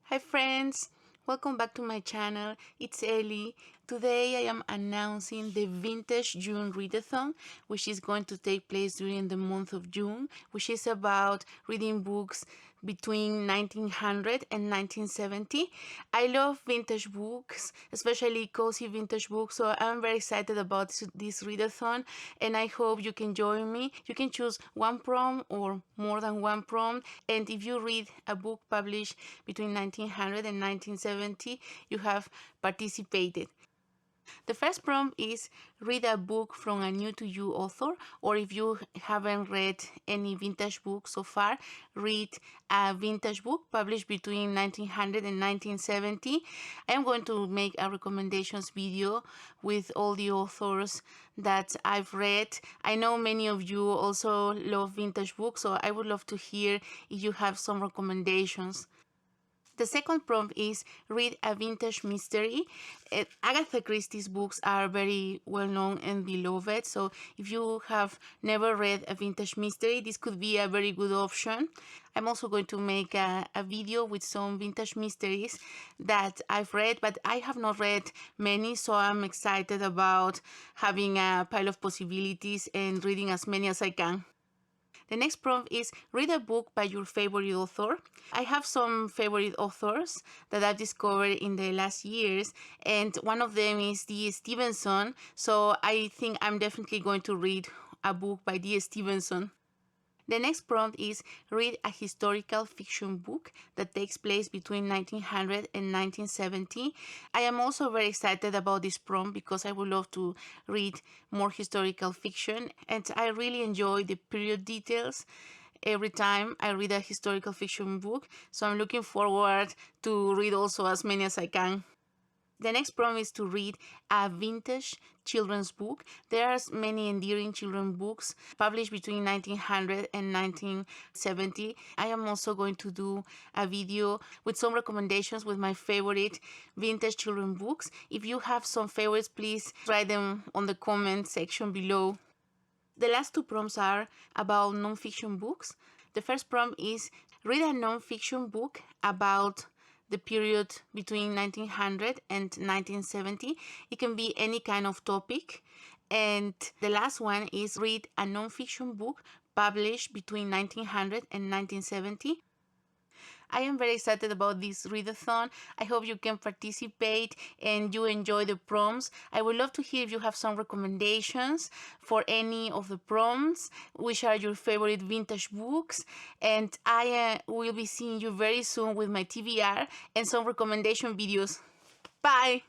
Hi friends, welcome back to my channel. It's Ellie. Today I am announcing the Vintage June Readathon, which is going to take place during the month of June, which is about reading books between 1900 and 1970. I love vintage books, especially cozy vintage books, so I'm very excited about this readathon, and I hope you can join me. You can choose one prompt or more than one prompt, and if you read a book published between 1900 and 1970, you have participated. The first prompt is read a book from a new to you author, or if you haven't read any vintage book so far, read a vintage book published between 1900 and 1970. I'm going to make a recommendations video with all the authors that I've read. I know many of you also love vintage books, so I would love to hear if you have some recommendations. The second prompt is read a vintage mystery. Agatha Christie's books are very well known and beloved, so if you have never read a vintage mystery, this could be a very good option. I'm also going to make a video with some vintage mysteries that I've read, but I have not read many, so I'm excited about having a pile of possibilities and reading as many as I can. The next prompt is read a book by your favorite author. I have some favorite authors that I've discovered in the last years, and one of them is D. Stevenson, so I think I'm definitely going to read a book by D. Stevenson. The next prompt is read a historical fiction book that takes place between 1900 and 1970. I am also very excited about this prompt because I would love to read more historical fiction, and I really enjoy the period details every time I read a historical fiction book, so I'm looking forward to read also as many as I can. The next prompt is to read a vintage children's book. There are many endearing children's books published between 1900 and 1970. I am also going to do a video with some recommendations with my favorite vintage children's books. If you have some favorites, please write them on the comment section below. The last two prompts are about non-fiction books. The first prompt is read a non-fiction book about the period between 1900 and 1970. It can be any kind of topic. And the last one is read a non-fiction book published between 1900 and 1970. I am very excited about this readathon. I hope you can participate and you enjoy the prompts. I would love to hear if you have some recommendations for any of the prompts, which are your favorite vintage books, and I will be seeing you very soon with my TBR and some recommendation videos. Bye!